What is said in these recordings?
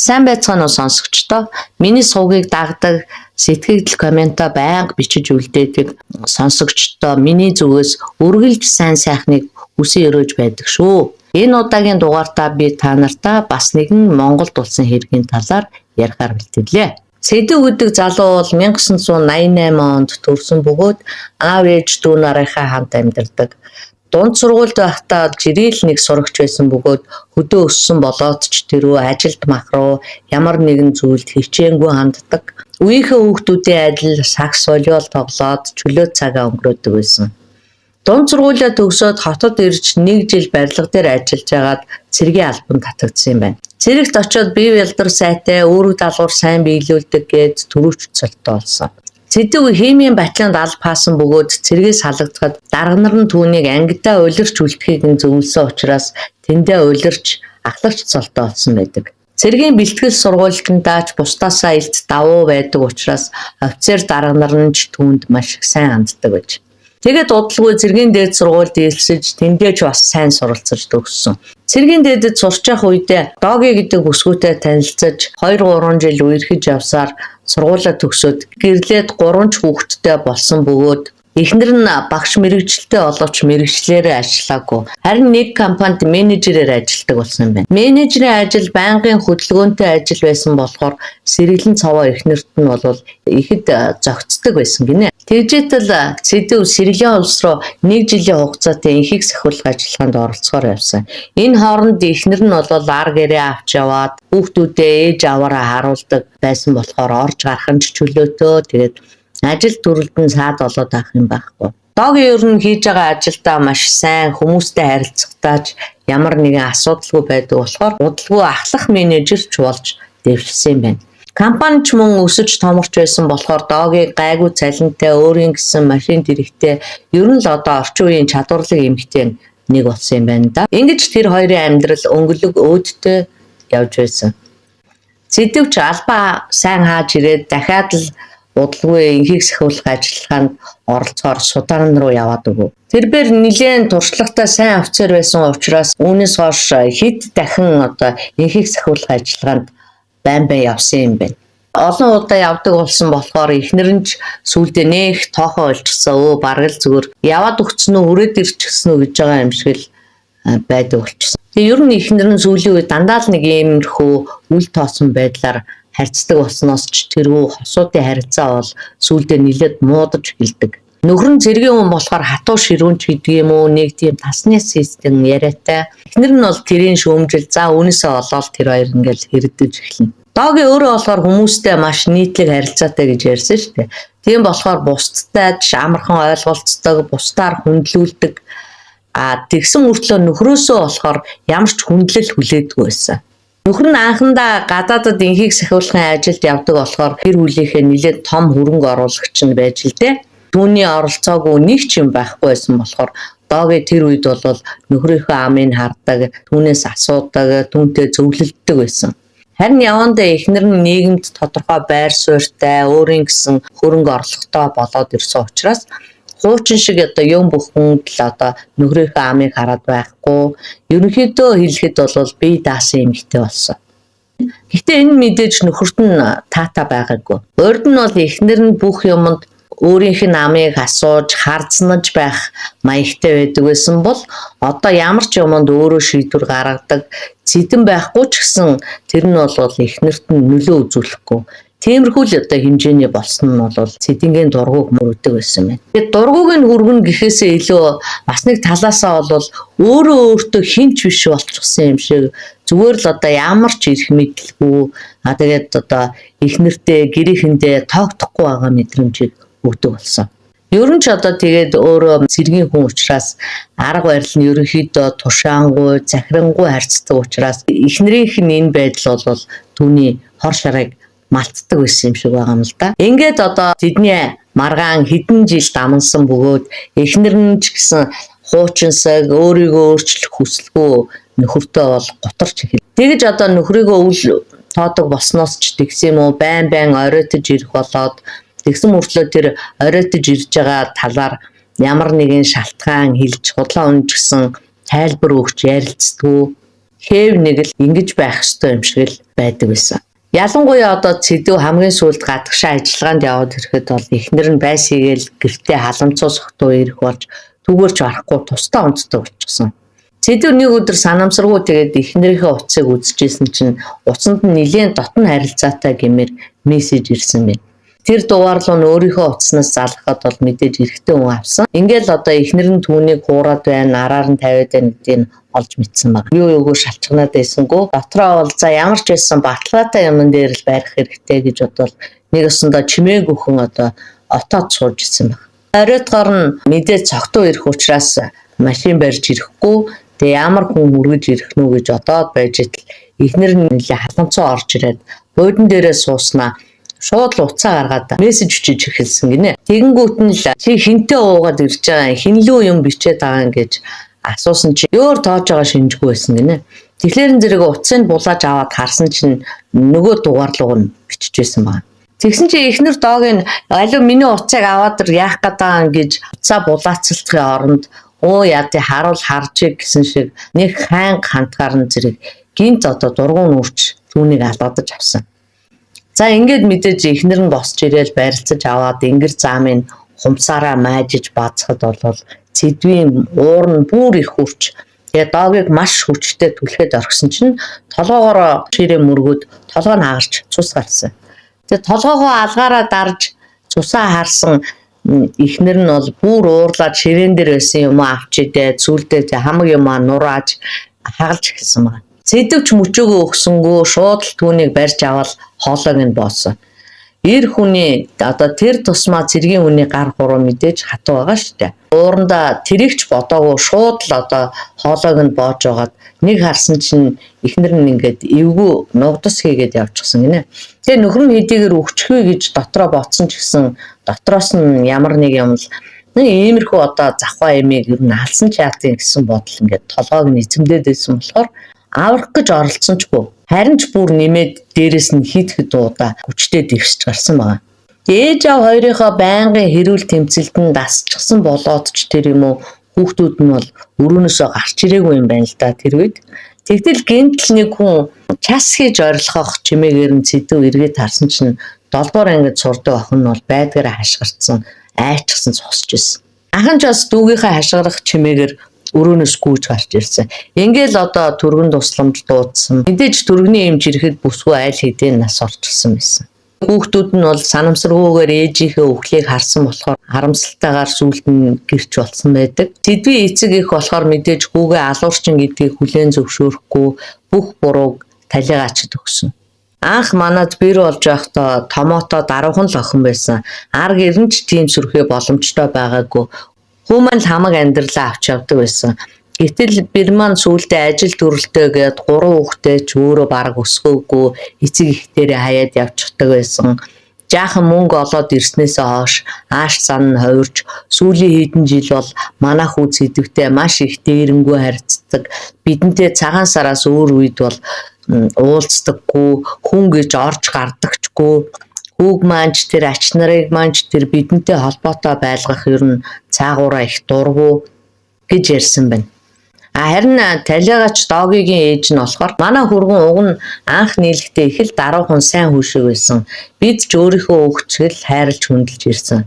Сайн байцгаана уу сонсогчдоо. Миний сувгийг дагдаг сэтгэл комментоо байнга бичиж үлдээдэг сонсогчдоо миний зүгээс үргэлж сайн сайхныг хүсэн өрөөж байдаг шүү. Энэ удаагийн дугаартаа би та нартай бас нэгэн Монголд болсон хэргийн талаар ярихаар бэлтгэлээ. Сэдэв гэдэг залуу бол 1988 онд төрсөн бөгөөд аав ээж дүү нарынхаа хамт амьдардаг. Дунд сургуульд байхдаа жирээл нэг сурагч байсан бөгөөд хөдөө өссөн болоод ч тэрөө ажилд махруу ямар нэгэн зүйлд хичээнгүй ханддаг. Үеийнхээ хүүхдүүдийн адил сакс волейбол тоглоод чөлөө цагаа өнгөрөөдөг байсан. Дунд сургуулиа төгсөөд хотод ирж 1 жил барилга дээр ажиллаж байгаад цэргийн албанд татагдсан юм байна. Цэрэгт очиод бие бэлдэр сайтай, үүрэг даалгавар сайн биелүүлдэг гээд төрөвч цолтой болсон. Сэдэв химийн батланд алба хаасан бөгөөд цэргээс халагдахад дарга нар нь түүнийг ангидаа улирч үлдэхийг зөвлөсөн учраас тэндээ улирч ахлагч цолтой болсон байдаг. Цэргийн бэлтгэл сургуультандаач бусдаасаа илт давуу байдаг учраас офицер дарга нар нь ч түүнд маш их сайн ханддаг байж. Тэгээд удалгүй цэргийн дээд сургуульд ирсэж тэндээ ч бас сайн суралцаж төгссөн. Цэргийн дээдэд сурч явах үедээ Доги гэдэг бүсгүйтэй танилцаж 2-3 жил үерхэж явсаар сургуулаа төгсөөд гэрлээд 3 ч хүүхэдтэй болсон бөгөөд эхнэр нь багш мэргэжилтэй оловч мэргэжлээрээ ажиллаагүй. Харин нэг компанид менежерээр ажилладаг болсон юм байна. Менежерийн ажил байнгын хөдөлгөөнтэй ажил байсан болохоор сэргэлэн цаваа эхнэрт нь бол ихэд зөгцдөг байсан гинэ. Тэгжээтэл Сэдэв сэргэлийн улс руу 1 жилийн хугацаатай инхийг сахиулах ажиллагаанд оролцохоор явсан. Энэ хооронд эхнэр нь бол ар гэрээ авч яваад хүүхдүүдээ ээж аваараа харуулдаг байсан болохоор орж гарах нь чөлөөтөө тэгээд ажил төрөлдөн саад болоод авах юм байхгүй. Доги ер нь хийж байгаа ажилдаа маш сайн хүмүүстэй харилцахтаач ямар нэгэн асуудалгүй байдаг болохоор удалгүй ахлах менежерч болж дэвшсэн юм байна. Компани ч мөн өсөж томорч байсан болохоор Доги гайгүй цалинтай өөрийн гэсэн машин дэрэгтэй ер нь л одоо орчин үеийн чадварлаг эмэгтэй нэг болсон юм байна да. Ингэж тэр хоёрын амьдрал өнгөлөг өөдтэй явж байсан. Сэдэв ч албаа сайн хааж ирээд дахиад л удалгүй инхийг сахиулах ажиллагаанд оролцохоор Судан руу яваад өгөв. Тэрээр нэлээд туршлагатай сайн офицер байсан учраас үүнээс хойш хэд дахин одоо инхийг сахиулах ажиллагаанд байн явсан юм байна. Олон удаа явдаг болсон болохоор эхнэр нь ч сүүлдээ нэх тоохоо олчихсан. Бараг л зүгээр яваад өгсөн үү хүрээд ирчихсэн үү гэж байгаа юм шиг л байдаг болчихсон. Тэгээ ер нь эхнэр нь сүүлийн үед дандаа л нэг иймэрхүү үл тоосон байдлаар харьцдаг болсноос ч тэргүй хосуудын харилцаа бол сүүлдээ нилээд муудаж эхэлдэг. Нөхөр нь цэргийн хүн болохоор хатуу ширүүнч гэдэг юм уу нэг тийм тасны систем яриатай. Эхнэр нь бол тэрийн шүүмжил за үүнээсээ олоод тэр хоёр ингээл хэрдэж эхэлнэ. Доги өөрөө болохоор хүмүүстэй маш нийтлэг харилцаатай гэж ярьсан шүү дээ. Тийм болохоор бусдтай амархан ойлголцдог, бусдаар хүндлүүлдэг. Тэгсэн мөртлөө нөхрөөсөө болохоор ямар ч хүндлэл хүлээдгүй байсан. Нөхөр нь анхандаа гадаадад инхийг сахиулахын ажилд явдаг болохоор гэр бүлийнхээ нэлээд том хөрөнгө оруулагч нь байж л дээ. Түүний оролцоогүй нэг ч юм байхгүй байсан болохоор Доги тэр үед бол нөхрийнхөө амыг хардаг, түүнээс асуудаг, түүнтэй зөвлөлддөг байсан. Харин явандаа эхнэр нь нийгэмд тодорхой байр суурьтай, өөрийн гэсэн хөрөнгө орлоготой болоод ирсэн учраас хуучин шиг одоо юм бүхэнд л одоо нөхрийнхөө амыг хараад байхгүй. Ерөнхийдөө хэлэхэд бол бие даасан эмэгтэй болсон. Гэхдээ энэ мэдээж нөхөрт нь таатай байгаагүй. Урд нь бол эхнэр нь бүх юмд өөрийнх нь амыг асууж, харзнаж байх маягтай байдаг байсан бол одоо ямар ч юмд өөрөө шийдвэр гаргадаг, цэдэн байхгүй ч гэсэн тэр нь бол эхнэрт нь нөлөө үзүүлэхгүй. Тиймэрхүү л одоо хэмжээний болсон нь бол цэдингийн дургуг мөрөдөг байсан байна. Тэгээд дургугийн хүргэн гэхээсээ илүү бас нэг талаасаа бол өөртөө хинч биш болчихсон юм шиг зүгээр л одоо ямар ч ирэх мэдлгүй тэгээд одоо эхнэртэй гэрээхэндээ тоогдохгүй байгаа мэдрэмжийг өгдөг болсон. Ер нь ч одоо тэгээд өөрөө цэргийн хүн учраас арга барил нь ерөнхийдөө тушаангуй, захирангуй харьцдаг учраас эхнэрийнх нь энэ байдал бол түүний хор шарыг малтдаг байсан юм шиг байгаа юм л да. Ингээд одоо тэдний маргаан хэдэн жил дамнсан бөгөөд эхнэр нь ч гэсэн хуучинсаг өөрийгөө өөрчлөх хүсэлгүй нөхөртөө бол готорч эхэл. Тэгэж одоо нөхрийгөө үл тоодог болсноос ч тэгсэн юм уу байн оройтож ирэх болоод тэгсэн мөртлөө тэр оройтож ирж байгаа талаар ямар нэгэн шалтгаан хэлж худлаа унж гисэн тайлбар өгч ярилцдаггүй. Хээв нэг л ингэж байх ёстой юм шиг л байдаг байсан. Ялангуяа одоо Цэдүү хамгийн сүүлд гадагшаа ажиллагаанд яваад ирэхэд бол эхнэр нь байсгээл гэртээ халамцуу сохтуу ирэх болж түгээрч арахгүй тусдаа унтдаг болчихсон. Цэдүү нэг өдөр санамсаргүй тэгээд эхнэрийнхээ утсыг үзчихсэн чинь утсанд нь нэлээд дотн харилцаатай гэмээр мессеж ирсэн байна. Тэр дугаар руу нь өөрийнхөө утаснаас залгахад бол мэдээж эргэтэй хүн авсан. Ингээл одоо эхнэр нь түүнийг хуураад байна, араар нь тавиад байна гэдгийг олж мэдсэн баг. Юу юугүй шалчганаад байсангүй. Дотроо бол за ямар ч байсан баталгаатай юм дээр л барих хэрэгтэй гэж бодвол нэг өсөндөө чимээг өхөн одоо отоод сууж ирсэн баг. Оройтгоор нь мэдээ цогтуу ирэх учраас машин барьж ирэхгүй. Тэгээ ямар хүн үргэж ирэх нү гэж одоод байж итл эхнэр нь нэлээ халамцуу орж ирээд буудан дээрээ сууснаа шууд л уцаа гаргаад мессеж бичиж эхэлсэн гинэ. Тэгэнгүүт нь л чи хинтээ уугаад ирж байгаа хинлүү юм бичээд байгаа гэж асуусан чи өөр тоож байгаа шинжгүй байсан гинэ. Тэгэхээр зэрэг утсыг булааж аваад харсан чинь нөгөө дугаар руу нь бичиж байсан байна. Тэгсэн чи эхнэр доог нь алуу миний утсыг аваад яах гэдэг гэж уцаа булаацалцахын оронд яа тий харуул харж гэсэн шиг нэг ханг хантгаар нь зэрэг гинт одоо дургуун үрч түүнийг алгадаж авсан. За ингээд мэдээж эхнэр нь босч ирээл барилцаж аваад ингэр заамын хумсаараа майжиж баацхад бол Цэдвийн уур нь бүр их хүрч тэгээ доогийг маш хүчтэй түлхэд орхисон чинь толгоогоор ширээ мөргөөд толгой нь хагарч цус гарсан. Тэгээ толгоогоо алгаараа дарж цусаа харсан эхнэр нь бол бүр уурлаад ширээн дээр байсан юм авч идээ зүйлдээ хамаг юм нурааж хагалж эхэлсэн байна. Цэдвч мөчөөгөө өгсөнгөө шууд л түүнийг барьж аваад хоолойг нь боосон. Эр хүний одоо тэр тусмаа цэргийн хүний гар хуруу мэдээж хатуу байгаа шүү дээ. Ууранда тэрэгч бодоогүй шууд л одоо хоолойг нь боож байгаад нэг харсан чинь эхнэр нь ингээд эвгүй нугдас хийгээд явчихсан гинэ. Тэгээ нөхөр нь хэдийгээр өгчихвэ гэж дотроо ботсон ч гэсэн дотроос нь ямар нэг юм л нэг иймэрхүү одоо завхаа эмийг ер нь алсан ч яатын гэсэн бодол ингээд толгойг нь эзэмдээд байсан болохоор аврах гэж оролцсон ч бүү. Харин ч бүр нэмээд дээрэс нь хид удаа хүчтэй дэвсэж гарсан байгаа. Ээж аав хоёрынхоо байнгын хэрүүл тэмцэлд нь дасчихсан болоод ч тэр юм уу хүүхдүүд нь бол өрөөнөөсөө гарч ирээгүй юм байна л да тэр үед. Тэгтэл гинтл нэг хүн час хийж орилгох чимээгээр нь Цэдүү эргээд харсан чинь 7 дугаар ангид сурдаг охин нь бол байдгаараа хашгирцсан айчсан цосч ирсэн. Ахын ч бас дүүгийнхээ хашгирах чимээгээр өрөөнөөс гүйж гарч ирсэн. Ингээл одоо түргэн тусламж дуудсан. Мэдээж түргэний эмч ирэхэд бүсгүй айл хэдийн нас орчихсон байсан. Хүүхдүүд нь бол санамсаргүйгээр ээжийнхээ өвхлийг харсан болохоор харамсалтайгаар сүулт нь гэрч болсон байдаг. Цэдвийн эцэг их болохоор мэдээж хүүгээ алуурчин гэдгийг хүлээн зөвшөөрөхгүй бүх бурууг талигаачд өгсөн. Анх манад бэр болж байхдаа томоото даруухан л охин байсан. Арга ирэн ч тийм сүрхээ боломжтой байгаагүй. Хүмүүс хамаг амьдралаа авч явдаг байсан. Гэтэл бэр маань сүүлдээ ажил төрөлтөө гээд 3 хүүхдээ ч өөрөө бараг өсгөөгүй эцэг ихтэрээ хаяад явчихдаг байсан. Жаахан мөнгө олоод ирснээсээ хойш ааш сан нь хувирч сүүлийн хэдэн жил бол манайх хүү Цэдвтэй маш их дээрэнгүй харьцдаг. Бидэнтэй цагаан сараас өөр үед бол уулздаггүй, хүн гэж орж гардагчгүй. Хүүг маанч тэр ач нарыг маанч тэр бидэнтэй холбоотой байлгах ер нь цаагаараа их дургу гэж ярьсан байна. Харин талигач доогийн ээж нь болохоор манай хөргөн уг нь анх нийлэхдээ их л даруухан сайн хүн шиг байсан. Бид ч өөрийнхөө өгчгөл хайрлж хүндэлж ирсэн.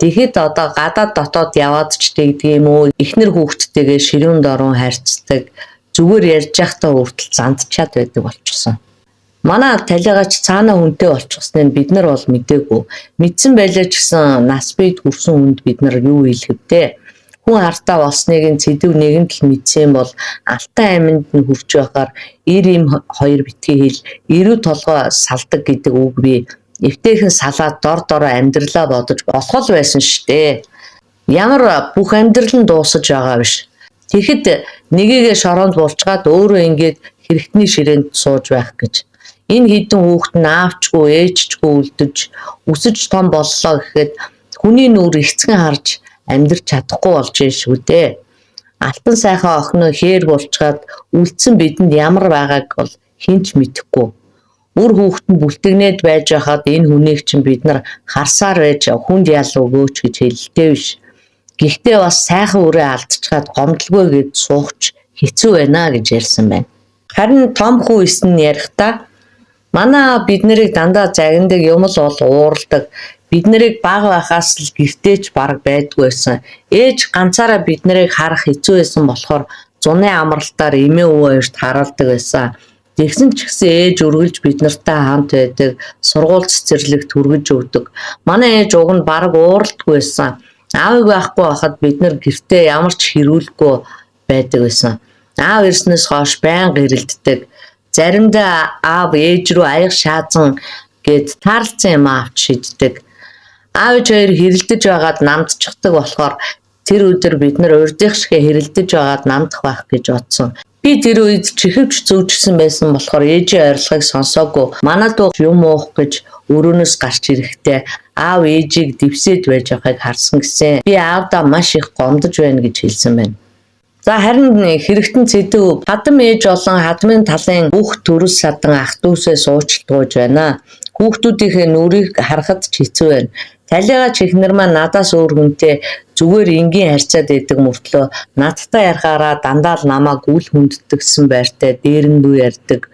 Тэгэхэд одоо гадаад дотоод яваад ч тэгдэг юм уу? Эхнэр хүүхдтэйгээ ширүүн дорон харьцдаг. Зүгээр ярьж байхдаа хүртэл зандчаад байдаг болчихсон. Манай талигач цаана хүнтэй болчихсныг бид нар бол мэдээгүй. Мэдсэн байлаа ч гэсэн нас бид хүрсэн хүнд бид нар юу хэлэх вэ? Хүн хартаа болсныг нь Цэдв нэгэнт л мэдсэн бол Алтай айманд нь хүрч байхаар ир им хоёр битгий хэл эрүү толгой салдаг гэдэг үг би эвтэйхэн салаад дор дороо амьдралаа бодож болох л байсан штэ. Ямар бүх амьдрал нь дуусаж байгаа биш. Тэгэхэд нэгийгээ шороонд булчгаад өөрөө ингээд хэрэгтний ширээнд сууж байх гэж. Энэ хідэн хүүхэд нь аавчгүй ээжчгүй үлдэж өсөж том боллоо гэхэд хүний нүур ихцгэн харж амьдрч чадахгүй болж шүү дээ. Алтан сайхан охиноо хээр булчгаад үлдсэн бидэнд ямар байгааг бол хинч мэдэхгүй. Үр хүүхэд нь бүлтгнээд байж хахад энэ хүнийг чинь бид нар харсаар байж хүнд ял өгөөч гэж хэлэлтэй биш. Гэхдээ бас сайхан үрээ алдчихад гомдлгүй гэж суугч хэцүү байна гэж ярьсан байна. Харин том хүү эсн ярихдаа манай бид нарыг дандаа загнадаг юм л бол уурладаг. Бид нарыг бага байхаас л гэртээч бараг байдгүй байсан. Ээж ганцаараа бид нарыг харах хэцүү байсан болохоор зуны амралтаар эмээ өвөө хоёрт хараалдаг байсан. Тэгсэн ч гэсэн ээж үргэлж бид нартай хамт байдаг, сургууль цэцэрлэгт хүргэж өгдөг. Манай ээж уг нь бараг ууралдаггүй байсан. Аавыг байхгүй байхад бид нар гэртээ ямар ч хэрүүлгүй байдаг байсан. Аав ирснээс хойш байнга ирэлддэг. Заримдаа аав ээж рүү аяг шаазан гээд таарлцсан юм авч шиддэг. Аав ээж хоёр хэрэлдэж байгаад намдчихдаг болохоор тэр өдөр бид нар урдих шигэ хэрэлдэж байгаад намдах байх гэж бодсон. Би тэр үед чихвч зүүжсэн байсан болохоор ээжийн ойролцоогыг сонсоогүй. Манай дуу юм уух гэж өрөөнөөс гарч ирэхдээ аав ээжийг дэвсээд байж байгааг харсан гэсэн. Би аавдаа маш их гомдож байна гэж хэлсэн байна. За харин хэрэгтэн цэдэв хадам ээж болон хадмын талын бүх төрөс садан ах дүүсээ суучлтгууж байна. Хүүхдүүдийнхээ нүрийг харахад ч хэцүү байна. Талигаа чихнэр маань надаас өөр хүнтэй зүгээр энгийн харьцаад байдаг мөртлөө надтай ярихаараа дандаа л намайг үл хүнддэгсэн байртай дээрэндүү ярьдаг.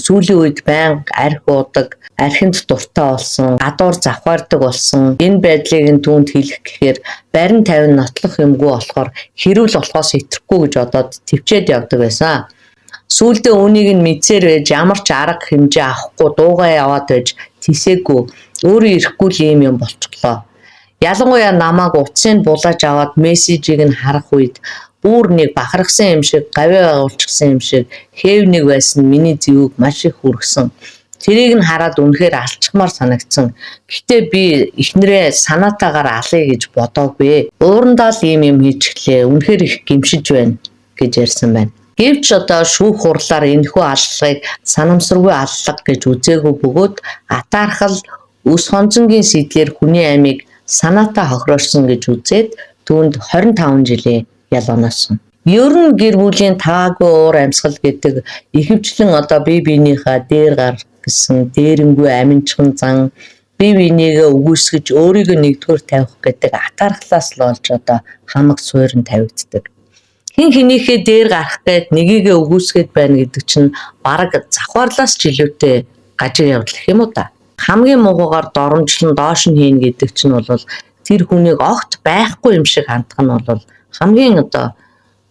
Сүүлийн үед байнга арх уудаг, архинд дуртай болсон, гадуур завхаардаг болсон. Энэ байдлыг нь түүнд хэлэх гэхээр барин тавин нотлох юмгүй болохоор хэрүүл болохоос хэтрэхгүй гэж бодоод төвчээд явдаг байсан. Сүүлдээ үүнийг нь мэдсээр байж ямар ч арга хэмжээ авахгүй дуугаа яваад байж тисээгүй өөрөө ирэхгүй л юм болчихлоо. Ялангуяа намайг утсыг булааж аваад мессежийг нь харах үед бүр нэг бахархсан юм шиг, гавь агуулчихсан юм шиг хэв нэг байсан миний зэвүүг маш их хүргэсэн. Тэрийг нь хараад үнэхээр алчмаар санагдсан. Гэхдээ би эхнэрээ санаатаагаар алъя гэж бодоогүй. Уурандаа л юм хийчихлээ. Үнэхээр их гэмшиж байна гэж ярьсан байна. Гэвч одоо шүүх хурлаар энэхүү аллагыг санамсаргүй аллага гэж үзээгүй бөгөөд атаархал өс хонцонгийн сэтлэр хүний амийг санаатаа хохироорсон гэж үзээд түүнд 25 жилийн ял оноосон. Ер нь гэр бүлийн таагүй уур амьсгал гэдэг ихэвчлэн одоо бие биенийхээ дээр гарах гэсэн дээрэнгүй аминчхан зан бие биенийгээ үгүйсгэж өөрийгөө нэгдүгээр тавих гэдэг атаархлаас л болж одоо хамаг суурин тавигддаг. Хин хинийхээ дээр гарах гээд нэгийгээ үгүйсгээд байна гэдэг чинь бараг завхаарлаас ч илүүтэй гажиг явдал гэх юм уу та. Хамгийн муугаар доромжлон доош нь хийн гэдэг чинь бол тэр хүнийг огт байхгүй юм шиг хандах нь бол хамгийн одоо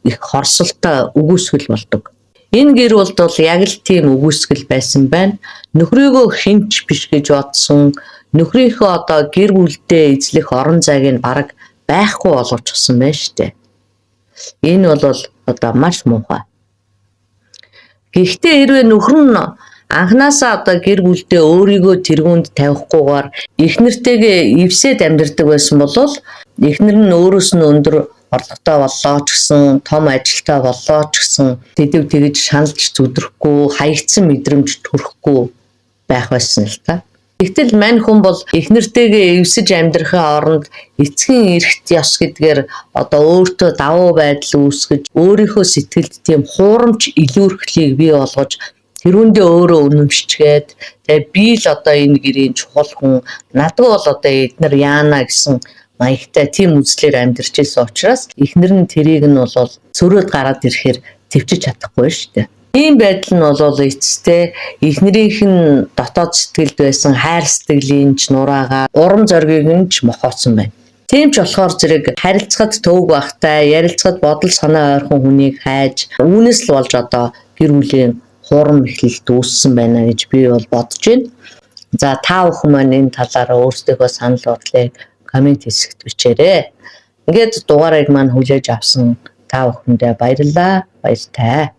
их хорсолтой үгүйсгэл болдог. Энэ гэр бүлд бол яг л тийм үгүйсгэл байсан байна. Нөхрийгөө хинч биш гэж бодсон. Нөхрийнхөө одоо гэр бүлдээ эзлэх орон зайг нь бараг байхгүй болгочихсон байна шүү дээ. Энэ бол одоо маш муухай. Гэхдээ хэрвээ нөхөр нь анханасаа одоо гэр бүлдээ өөрийгөө тэргуунд тавихгүйгээр эхнэртэйгээ эвсээд амьдардаг байсан бол эхнэр нь өөрөөс нь өндөр орлоготой боллоо ч гэсэн, том ажилтай боллоо ч гэсэн тэдэв тэгж шаналж зүдрэхгүй, хаягдсан мэдрэмж төрөхгүй байх байсан л та. Тэгтэл мань хүн бол эхнэртэйгээ эвсэж амьдрахын оронд эцгийн эрхт ёс гэдгээр одоо өөртөө давуу байдал үүсгэж өөрийнхөө сэтгэлд тийм хуурамч илүүрхлийг бий болгож тэрүүндээ өөрөө үнэмшчгээд тэгээ би л одоо энэ гэрийн чухал хүн надад бол одоо эднэр яана гэсэн маягтай тийм үзлээр амьдарч ирсэн учраас эхнэр нь тэрийг нь бол сөрөөд гараад ирэхээр төвчж чадахгүй шүү дээ. Ийм байдал нь бол эцэстээ эхнэрийнх нь дотоод сэтгэлд байсан хайр сэтгэлийн ч нураагаа урам зориг нь ч мохооцсон байна. Тийм ч болохоор зэрэг харилцахад төвөг багтай, ярилцахад бодол санаа ойрхон хүнийг хайж, үүнээс л болж одоо гэр бүлийн хурам эхлэлт үүссэн байна гэж би бол бодож байна. За та бүхэн маань энэ талаараа өөрсдийнхөө санал бодлыг коммент хэсэгт бичээрэй. Ингээд дугаарыг маань хүлээж авсан та бүхэндээ баярлалаа. Баяртай.